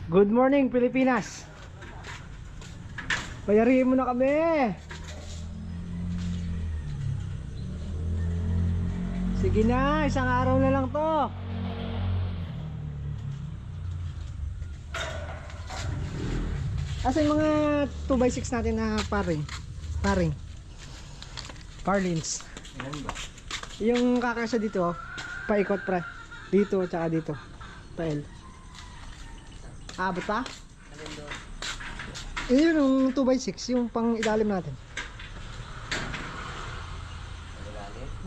Good morning, Pilipinas. Bayarin mo na kami. Sige na, isang araw na lang to. Asa yung mga 2x6 natin na paring parlins. Yung kakasya dito, paikot pre. Dito, tsaka dito. Pael. Abot pa? Yun yung 2x6, yung pang ilalim natin.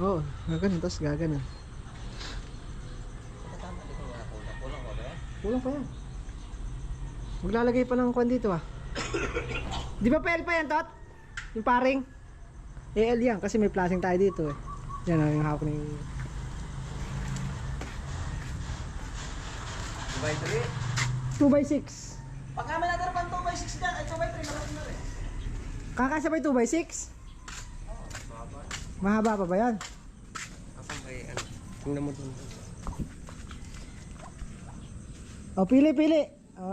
Oo, gaganon, tapos gaganon. Kulang pa yan. Maglalagay pa ng kwan dito ah. Di ba PL pa yan, Tot? Yung paring? AL yan, kasi may flashing tayo dito eh. Yan ah, yung hawak na yung 2x6. Pagka may natin pang 2x6 dyan, ay 2x3 malaki na rin. Kakasabay 2x6? Mahaba pa ba yan? Kakasabay, ano? Tingnan mo dun. O, pili.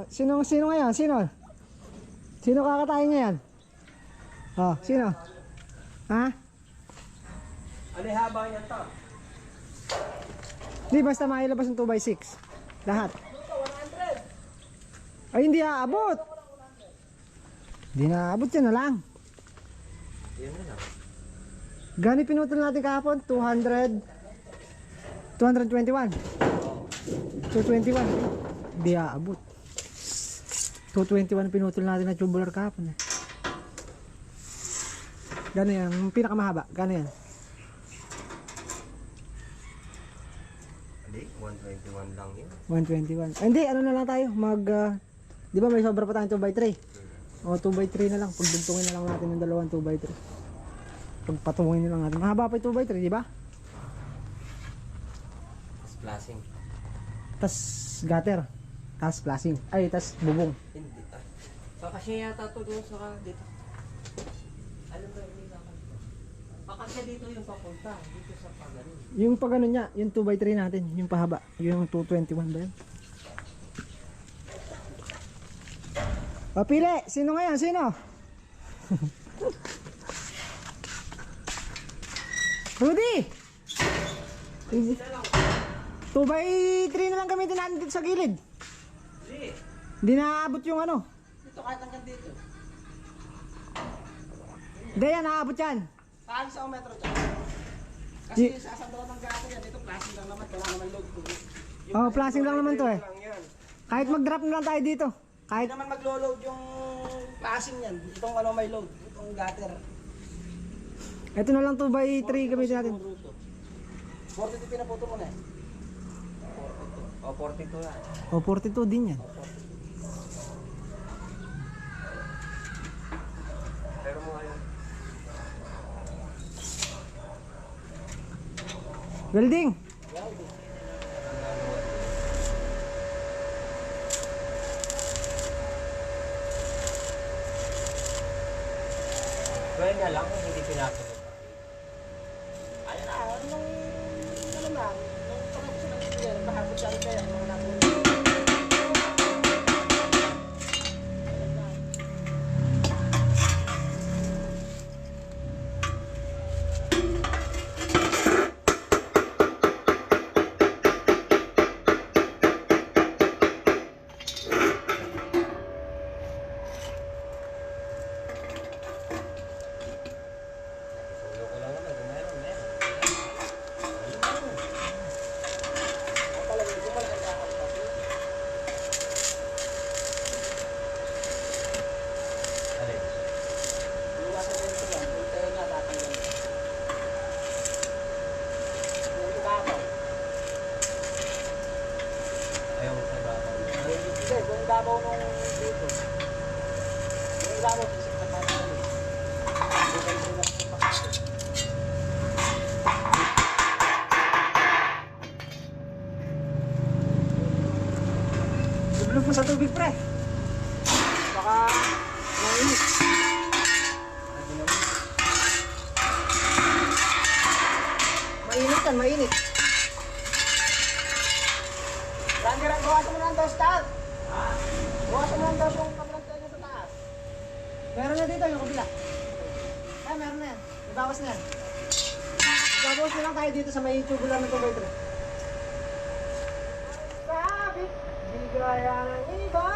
Sino ngayon? Sino kakatayin niya yan? O, sino? Ha? Ano yung haba niyan to? Di, basta mailabas ng 2x6. Lahat. Ay, hindi aabot. Hindi na aabot, yan na lang. Yan na lang. Gani pinutol natin kahapon? 221. 221. Hindi aabot. 221 pinutol natin na tubular kahapon eh. Gano yan? Yung pinakamahaba. Gano yan? Hindi, 121 lang yun. 121. Hindi, ano na lang tayo? Di ba may sobra pa tayong 2x3? O 2x3 na lang. Pagbuntungin na lang natin ng dalawang 2x3. Pagpatungin na lang natin. Mahaba pa yung 2x3, di ba? Splashing. Tas gutter. Tas flashing. Ay, tas bubong. Hindi. Pakasya yata to doon sa dito. Alam ba yung nila? Pakasya dito yung papunta. Dito sa pagano. Yung pagano niya, yung 2x3 natin. Yung pahaba. Yung 221 ba yun? Pili! Sino ngayon? Sino? Rudy! 2x3 na lang gamitin natin dito sa gilid. Hindi. Hindi naabot yung ano. Dito kahit hanggang dito. Hindi yan, naabot yan. Saan sa metro dyan? Kasi sasandaran ng gato yan. Ito plastic lang naman. Wala naman load. Oh, flashing lang naman to eh. Lang yan. Kahit mag-drop na lang tayo dito. Kahit Hindi naman maglo-load yung flashing yan. Itong ano may load. Itong gutter. ito na lang 2x3 gamitin natin. 42 pinaputo mo na eh. 42. O 42 yan. Oh, 42 din yan. Pero mo ngayon. Welding! Gawin na lang kung hindi pinaputo. Ayun na, nung ano na, nung pagkakos ng bibigyan, nagpahapot siya kaya, nung nakuha. Yung dabaw nung dito. Yung dabaw dito sa pagkakasal. Dublog mo sa tubig pre. Baka mainit. Mainit yan, mainit. Randy, bawasan mo na ang 2 star. na lang tayo dito sa may tubular ng 2x3. Sabit, di gaya ng iba.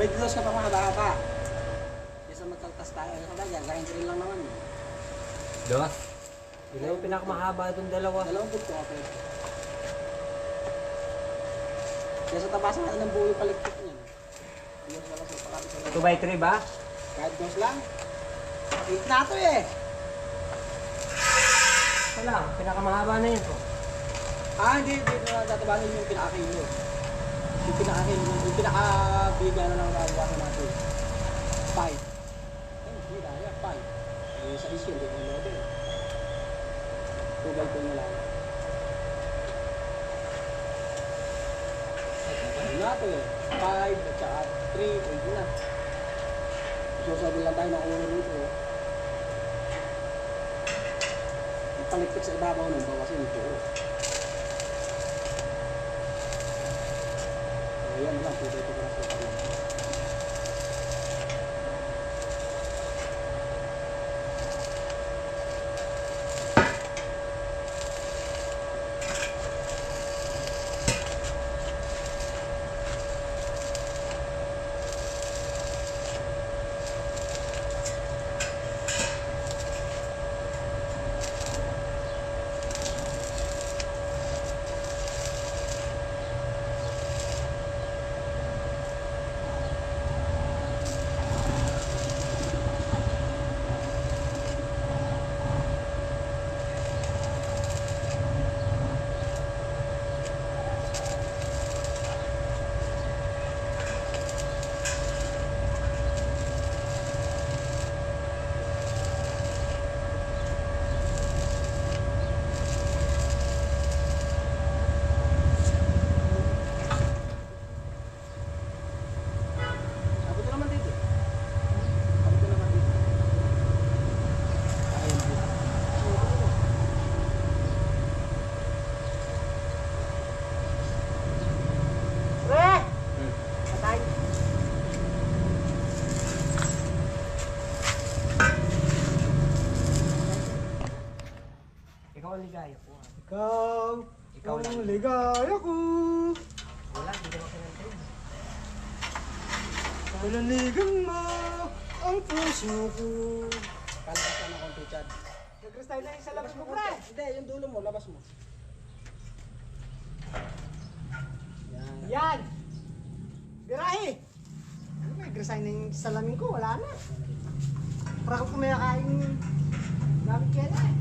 May dilos ka pa mga bata. Kesa magkaltas tayo sa bagay, gagawin ko rin lang naman. Dos? Yun yung pinakamahaba itong dalawa. 2 ko okay. Kesa tabasan natin ng buo yung palikpik niya. Dilos wala sa palapit sa loob. 2x3 ba? Kahit dos lang. Hit na to eh. Wala, pinakamahaba na yun po. Hindi na tatabasan yung pinaka-kilo. Yung pinaka-biga na lang nakabawasan natin. 5. Ay, hindi kaya, 5. Eh, sa issue, hindi ko load eh. 2x2 na lang. Ano na to eh. 5 at saka 3, pwede na. Susabi lang tayo ng ulo rito eh. Ipalikpik sa ibabaw ng bawasin ito eh. Ayan lang, pwede ito para sa pagkakas. Ikaw ang ligaya ko. Ikaw ang ligaya ko. Wala, hindi naman kinantay. Palaligan mo ang puso ko. Palabas ka ng konti, Chad. Nag-rest tayo na yung sa labas mo, pre. Hindi, yung dulo mo, labas mo. Yan. Yan! Birahe! Ano ba, nag-resign na yung salamin ko, wala na. Para ko kumakain gamit kaya na eh.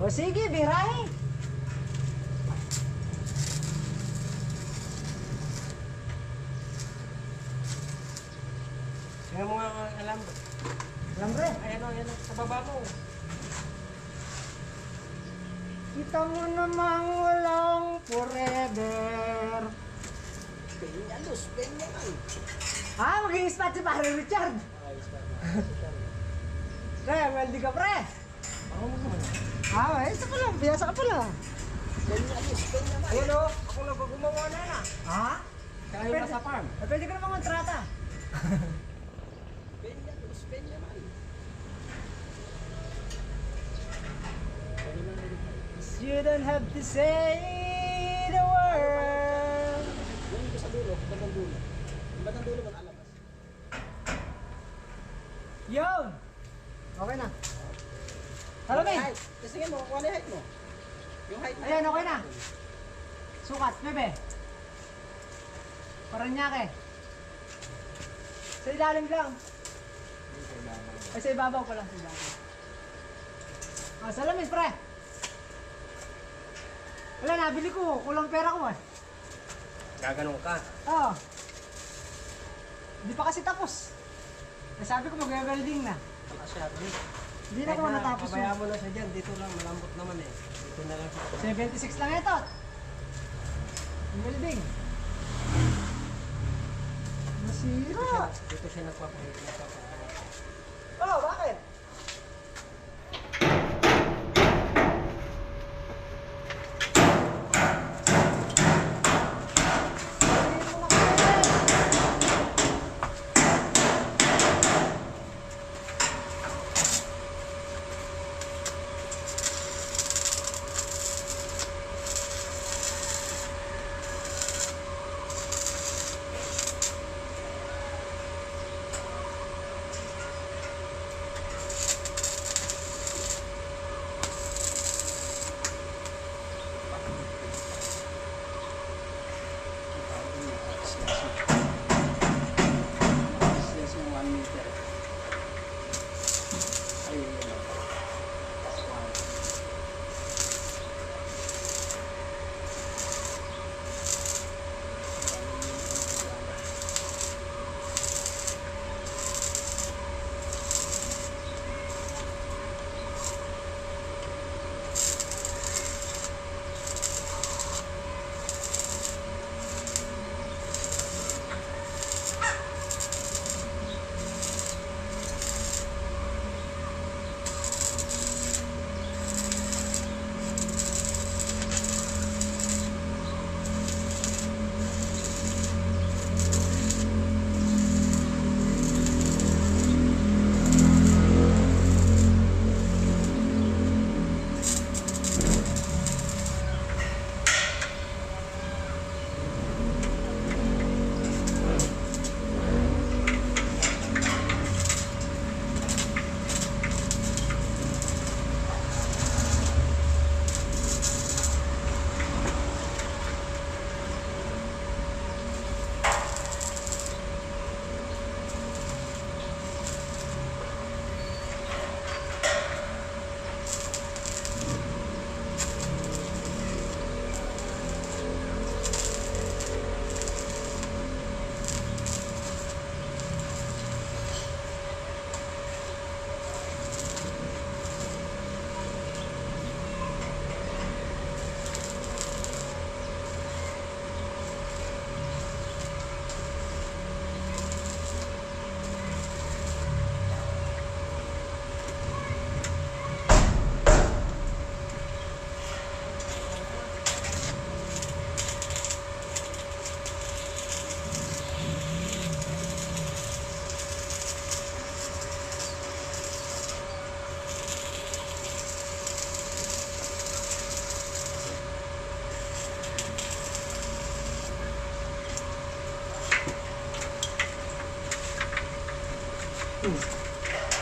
O sige, birahe! Tingnan mo nga ang alam. Alam, pre. Ayan o, sa baba mo. Kita mo namang walang forever. Peñalos, Peñalos. Ha? Mag-i-spot si pare Richard. Ayos pa. Pre, welding ka pre. Marunong naman. Ah, isa pa lang. Biyasa ka pala. Peñalos, Peñalos. Ayun o, ako lang gumawa na na. Ha? Kaya yung nasa farm. Pwede ka namang kontrata. Peñalos, Peñalos. You don't have to say the word. Yan ko sa dulo, batang dulo. Yung batang dulo man alabas. Yun! Okay na. Salamin! Height. Testingin mo, kung ano yung height mo. Yung height mo. Ayan, okay na. Sukat, bebe. Paranyake. Sa ilalim lang. Ay, sa ibabaw pa lang. Sa ibabaw. Ah, salamin, pre. Wala, nabili ko. Kulang pera ko eh. Gaganong ka. Oo. Hindi pa kasi tapos. Eh, sabi ko mag-welding na. Nakasabi. Hindi na ko natapos. Pabayaan mo na siya dyan. Dito lang, malambot naman eh. Dito na lang siya. 76 lang ito. Welding. Nasira. Dito siya nagpapahinga. Oh, bakit? Yes, yung 1 meter. Ayun yun.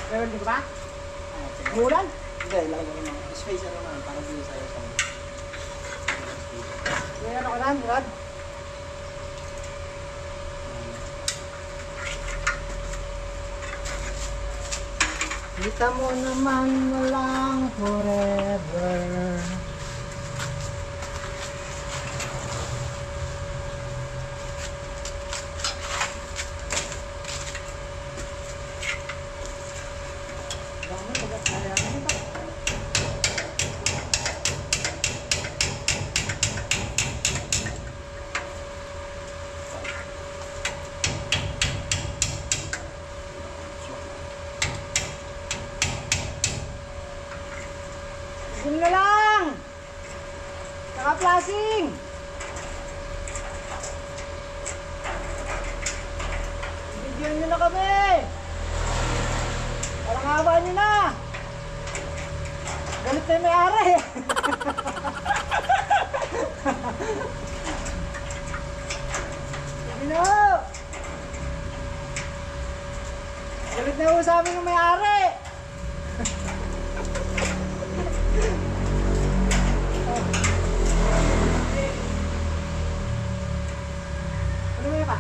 Welding ka ba? Bulan? Hindi, lalagyan ko ng spacer naman para din sa'yo sa May ano ka na, Brad? Kita mo naman walang forever. Dami, pagkakaya. Plasing! Bigyan nyo na kami! Parang haba nyo na! Galit na yung may-ari eh! Sige na! Galit na ho sa amin yung may-ari! Ano mo yun pa?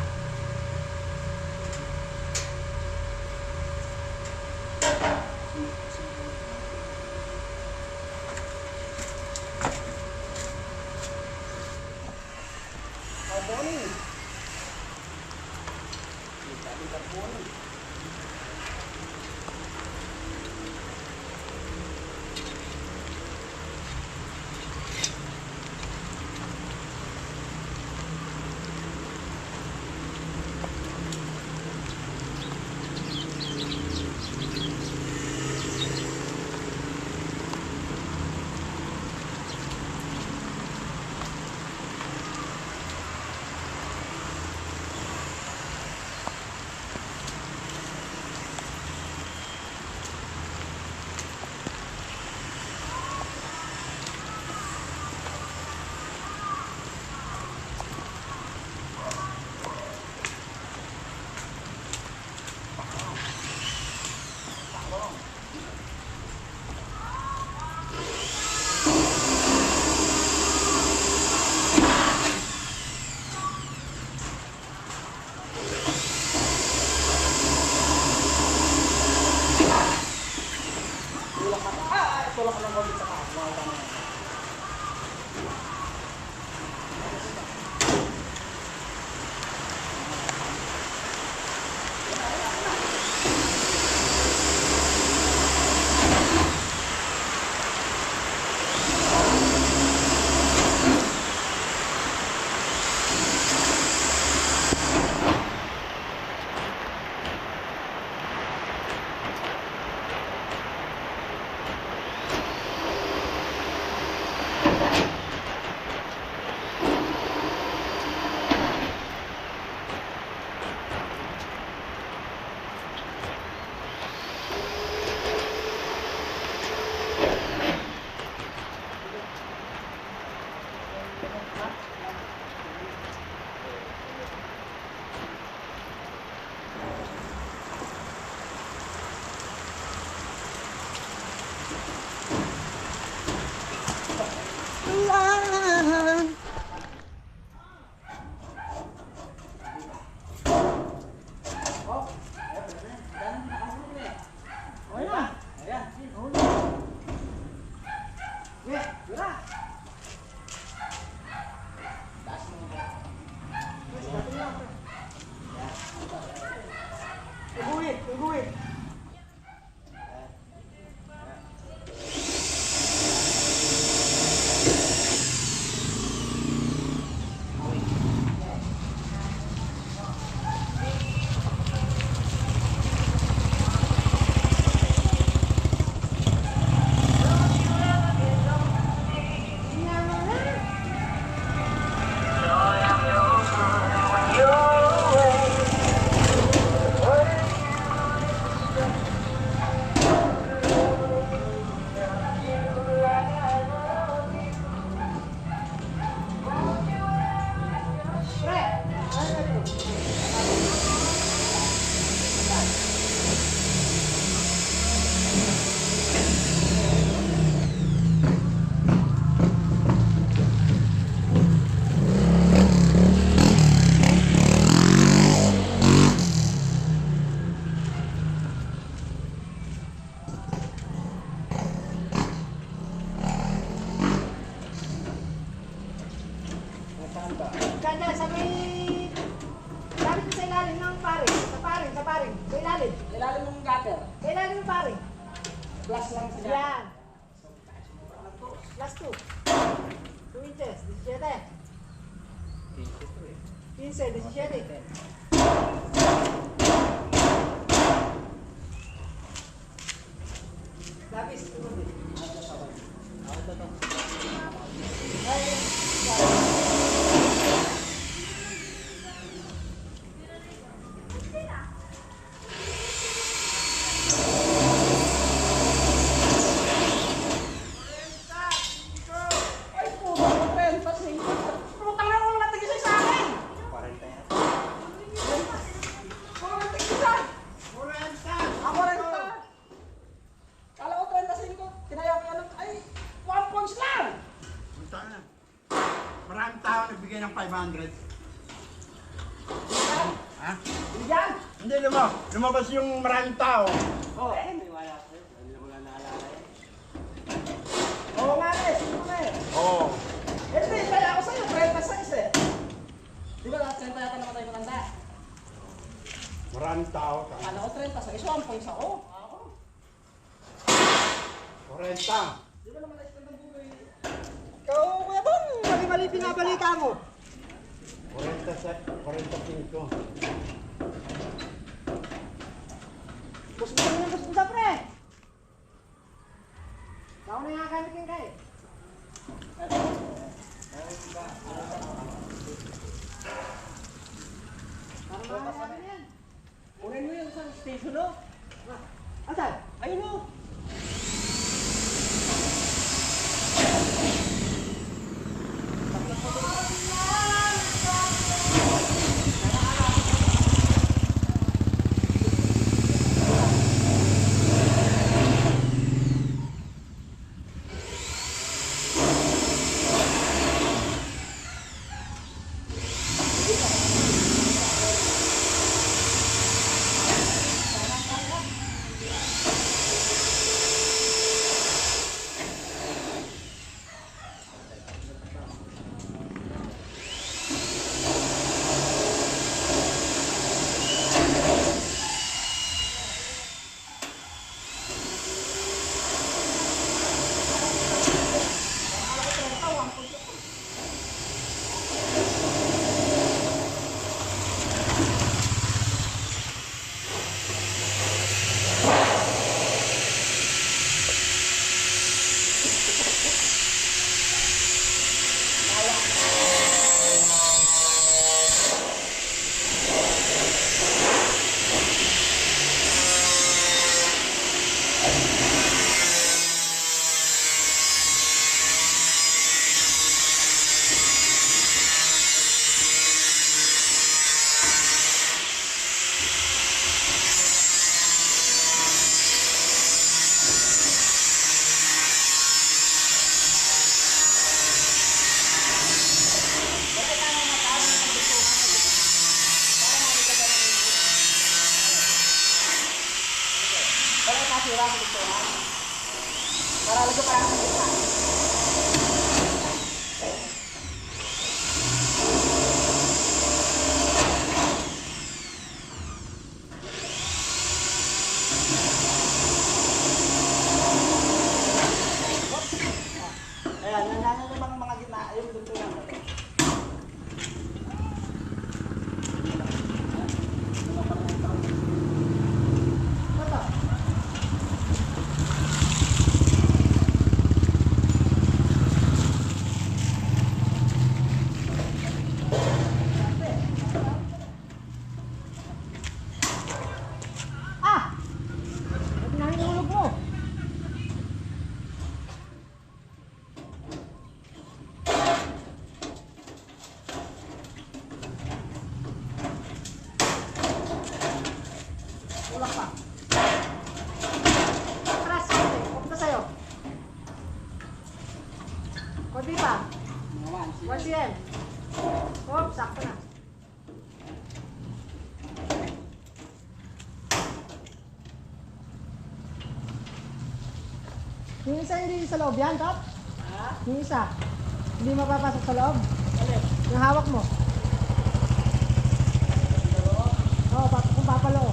Kanya sa may... Sabi ko sa ilalim ng paring. Sa paring. Sa ilalim. Ilalim ng gutter. Sa ilalim ng paring. Plus lang sa gutter. Yan. Plus 2. 2 inches. 17. 15, 17. Lapis. Ay, 500. Ha? Yan! Hindi lumabas yung maraming tao. Oh. May wala ko. Hindi mo lang naalala yan. Oo nga eh. Sino nga eh? Oo. Ito eh, kaya ako sa'yo. 36 eh. Di ba lahat 30 yata naman tayo matanda? Maraming tao. Akala ko 36. So, ang points ako. Ako. 40. Di ba naman na-stand ang buhay? Ikaw, Kuya Bong, mali-mali pinabalita mo. 45. Gusto mo na gusto sa pre. Ikaw na yung kakamitin ka eh. Parang makakami na yan. Kunin mo yung sa station, no? Asan? Ayun, no? Wala yung kasira sa gusto ha. Para lagyan pa lang ng gitna. Ayan, nangyayari yung mga gitna, yung duntungan na to. Ah! Ba't nahihulog mo? Wala pa. Atras, huwag na sa'yo. Kunti pa. 1 cm. Oh, sakto na. Yung isa hindi sa loob yan, Top? Ha? Yung isa. Hindi mapapasok sa loob. Alin? Yung hawak mo. Oo, kung papaloo.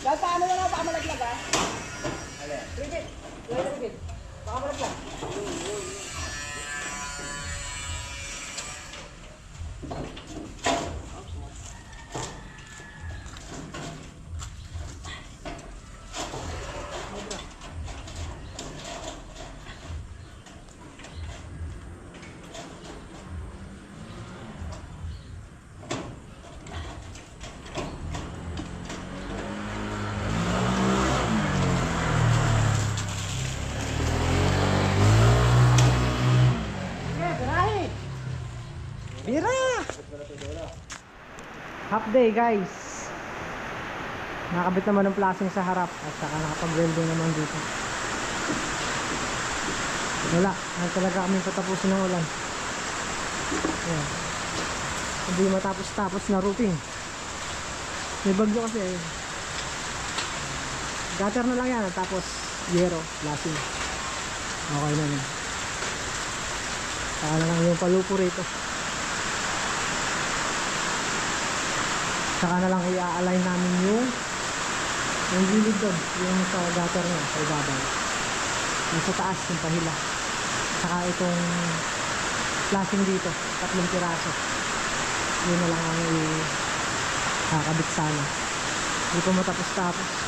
Dahil paano na lang, baka malaglag ha? Ribit. Ribit. Baka malaglag. day guys. Nakabit naman ng flashing sa harap at saka nakapag-welding naman dito. Wala, ay talaga kami patapusin ng ulan. Ayan. Hindi matapos-tapos na roofing. May bagyo kasi eh. Gutter na lang yan, tapos yero, flashing. Okay na yan. Saka na lang yung palupo rito. Saka na lang i-align namin yung gilid doon, yung sa gutter niya, sa ibabaw. Yung sa taas, yung pahila. Saka itong flashing dito, 3 piraso. Yun na lang ang i-kakabit sana. Hindi pa matapos-tapos.